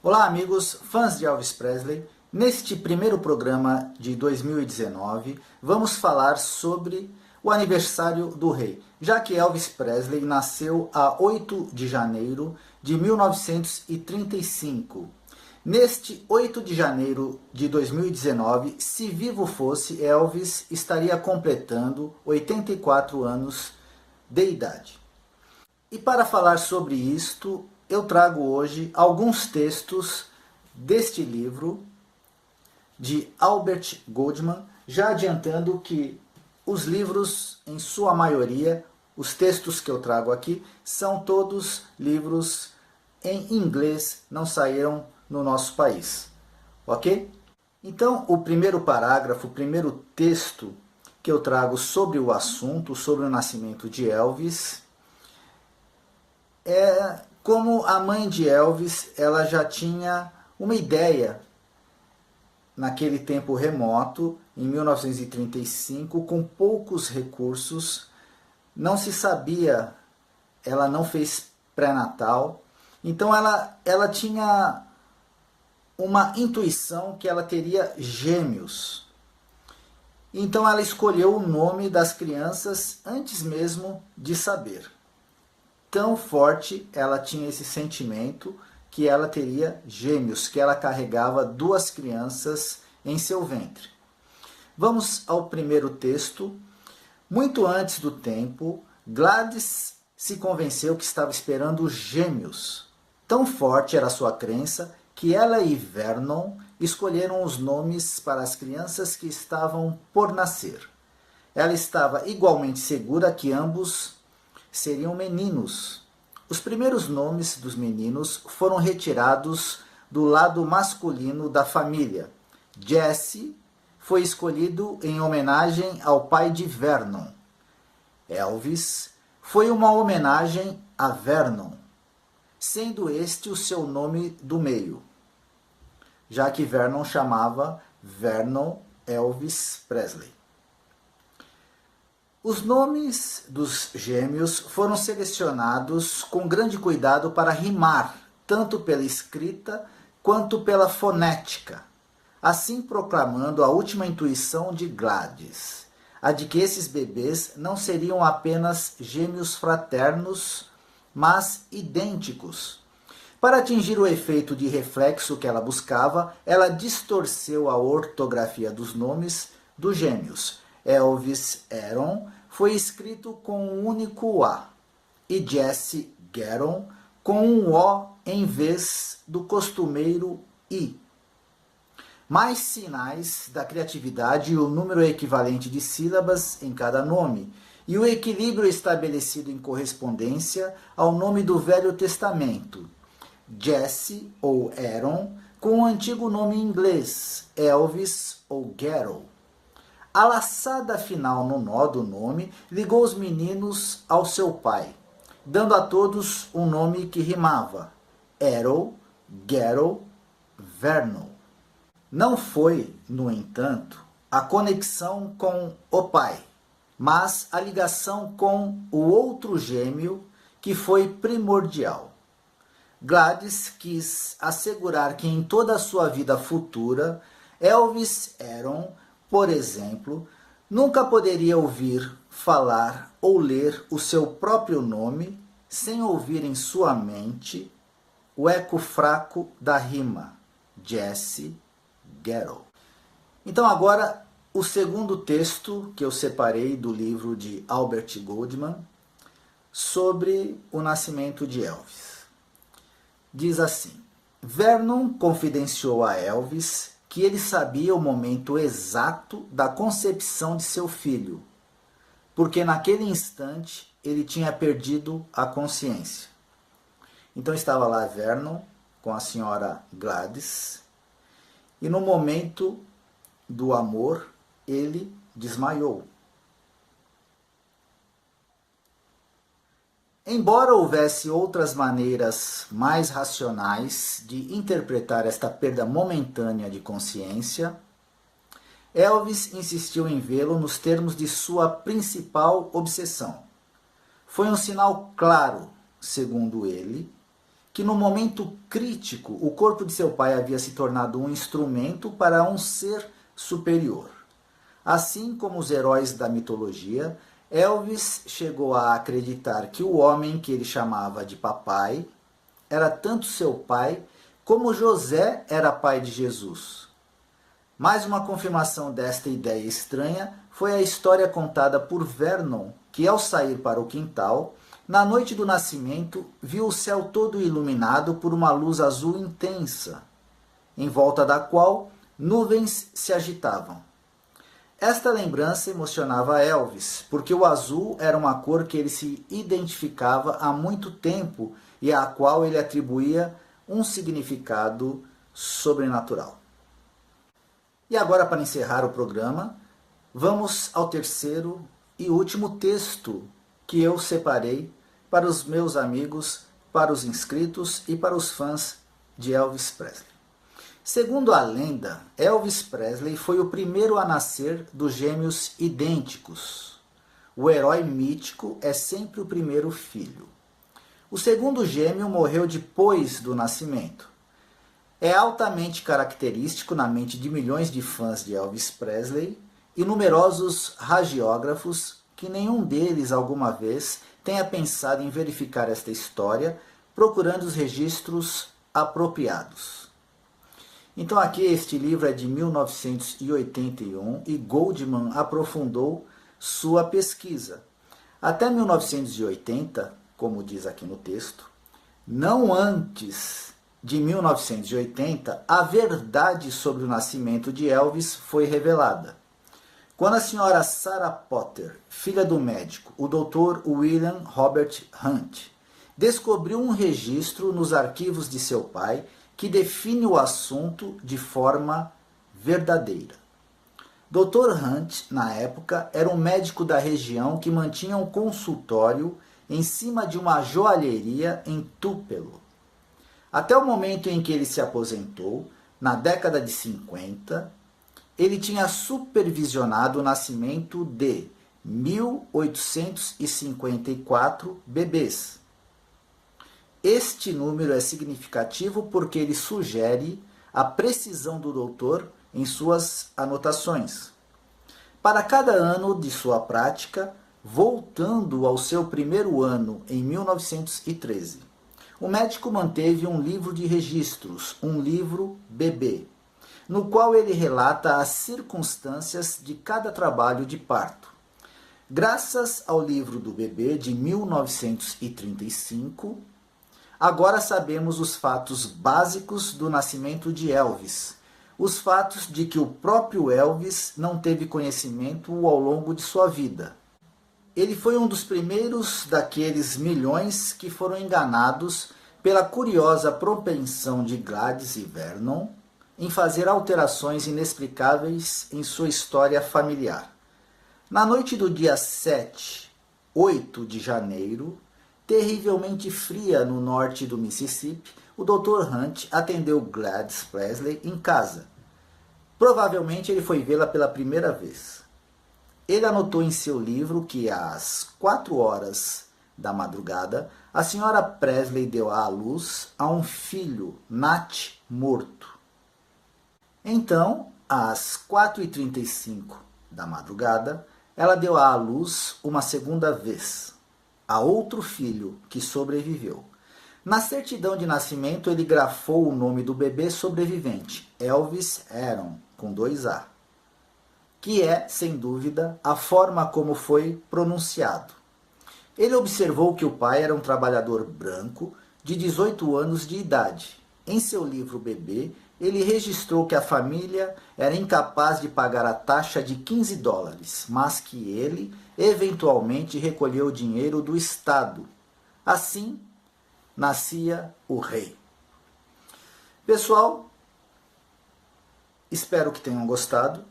Olá amigos, fãs de Elvis Presley. Neste primeiro programa de 2019, vamos falar sobre o aniversário do rei, já que Elvis Presley nasceu a 8 de janeiro de 1935. Neste 8 de janeiro de 2019, se vivo fosse, Elvis estaria completando 84 anos de idade. E para falar sobre isto, eu trago hoje alguns textos deste livro de Albert Goldman, já adiantando que os livros, em sua maioria, os textos que eu trago aqui, são todos livros em inglês, não saíram no nosso país, ok? Então, o primeiro parágrafo, o primeiro texto que eu trago sobre o assunto, sobre o nascimento de Elvis, é como a mãe de Elvis, ela já tinha uma ideia naquele tempo remoto, em 1935, com poucos recursos, não se sabia, ela não fez pré-natal, então ela tinha uma intuição que ela teria gêmeos. Então ela escolheu o nome das crianças antes mesmo de saber. Tão forte ela tinha esse sentimento que ela teria gêmeos, que ela carregava duas crianças em seu ventre. Vamos ao primeiro texto. Muito antes do tempo, Gladys se convenceu que estava esperando gêmeos. Tão forte era a sua crença que ela e Vernon escolheram os nomes para as crianças que estavam por nascer. Ela estava igualmente segura que ambos seriam meninos. Os primeiros nomes dos meninos foram retirados do lado masculino da família. Jesse foi escolhido em homenagem ao pai de Vernon. Elvis foi uma homenagem a Vernon, sendo este o seu nome do meio, já que Vernon chamava Vernon Elvis Presley. Os nomes dos gêmeos foram selecionados com grande cuidado para rimar, tanto pela escrita quanto pela fonética, assim proclamando a última intuição de Gladys, a de que esses bebês não seriam apenas gêmeos fraternos, mas idênticos. Para atingir o efeito de reflexo que ela buscava, ela distorceu a ortografia dos nomes dos gêmeos. Elvis Aaron foi escrito com um único A e Jesse Garon com um O em vez do costumeiro I. Mais sinais da criatividade e o número equivalente de sílabas em cada nome, e o equilíbrio estabelecido em correspondência ao nome do Velho Testamento. Jesse ou Aaron com o antigo nome em inglês, Elvis ou Garo. A laçada final no nó do nome ligou os meninos ao seu pai, dando a todos um nome que rimava, Errol, Garo, Vernon. Não foi, no entanto, a conexão com o pai, mas a ligação com o outro gêmeo que foi primordial. Gladys quis assegurar que em toda a sua vida futura, Elvis Aaron, por exemplo, nunca poderia ouvir, falar ou ler o seu próprio nome sem ouvir em sua mente o eco fraco da rima, Jesse Garo. Então agora o segundo texto que eu separei do livro de Albert Goldman sobre o nascimento de Elvis. Diz assim: Vernon confidenciou a Elvis que ele sabia o momento exato da concepção de seu filho, porque naquele instante ele tinha perdido a consciência. Então estava lá Vernon com a senhora Gladys, e no momento do amor ele desmaiou. Embora houvesse outras maneiras mais racionais de interpretar esta perda momentânea de consciência, Elvis insistiu em vê-lo nos termos de sua principal obsessão. Foi um sinal claro, segundo ele, que no momento crítico o corpo de seu pai havia se tornado um instrumento para um ser superior. Assim como os heróis da mitologia, Elvis chegou a acreditar que o homem que ele chamava de papai era tanto seu pai como José era pai de Jesus. Mais uma confirmação desta ideia estranha foi a história contada por Vernon, que ao sair para o quintal, na noite do nascimento, viu o céu todo iluminado por uma luz azul intensa, em volta da qual nuvens se agitavam. Esta lembrança emocionava Elvis, porque o azul era uma cor que ele se identificava há muito tempo e à qual ele atribuía um significado sobrenatural. E agora, para encerrar o programa, vamos ao terceiro e último texto que eu separei para os meus amigos, para os inscritos e para os fãs de Elvis Presley. Segundo a lenda, Elvis Presley foi o primeiro a nascer dos gêmeos idênticos. O herói mítico é sempre o primeiro filho. O segundo gêmeo morreu depois do nascimento. É altamente característico na mente de milhões de fãs de Elvis Presley e numerosos hagiógrafos que nenhum deles alguma vez tenha pensado em verificar esta história, procurando os registros apropriados. Então aqui este livro é de 1981 e Goldman aprofundou sua pesquisa. Até 1980, como diz aqui no texto, não antes de 1980, a verdade sobre o nascimento de Elvis foi revelada. Quando a senhora Sarah Potter, filha do médico, o Dr. William Robert Hunt, descobriu um registro nos arquivos de seu pai que define o assunto de forma verdadeira. Dr. Hunt, na época, era um médico da região que mantinha um consultório em cima de uma joalheria em Tupelo. Até o momento em que ele se aposentou, na década de 50, ele tinha supervisionado o nascimento de 1.854 bebês. Este número é significativo porque ele sugere a precisão do doutor em suas anotações. Para cada ano de sua prática, voltando ao seu primeiro ano em 1913, o médico manteve um livro de registros, um livro bebê, no qual ele relata as circunstâncias de cada trabalho de parto. Graças ao livro do bebê de 1935, agora sabemos os fatos básicos do nascimento de Elvis, os fatos de que o próprio Elvis não teve conhecimento ao longo de sua vida. Ele foi um dos primeiros daqueles milhões que foram enganados pela curiosa propensão de Gladys e Vernon em fazer alterações inexplicáveis em sua história familiar. Na noite do dia 8 de janeiro, terrivelmente fria no norte do Mississippi, o Dr. Hunt atendeu Gladys Presley em casa. Provavelmente ele foi vê-la pela primeira vez. Ele anotou em seu livro que às 4 horas da madrugada, a senhora Presley deu à luz a um filho, Nat, morto. Então, às 4h35 da madrugada, ela deu à luz uma segunda vez, a outro filho que sobreviveu. Na certidão de nascimento, ele grafou o nome do bebê sobrevivente, Elvis Aaron, com 2 A, que é, sem dúvida, a forma como foi pronunciado. Ele observou que o pai era um trabalhador branco de 18 anos de idade. Em seu livro Bebê, ele registrou que a família era incapaz de pagar a taxa de $15, mas que ele, eventualmente, recolheu o dinheiro do Estado. Assim, nascia o rei. Pessoal, espero que tenham gostado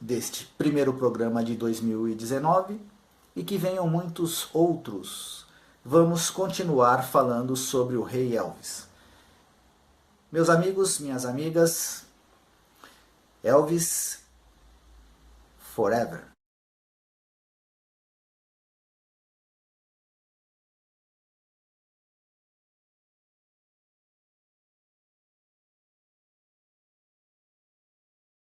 deste primeiro programa de 2019 e que venham muitos outros. Vamos continuar falando sobre o rei Elvis. Meus amigos, minhas amigas, Elvis Forever.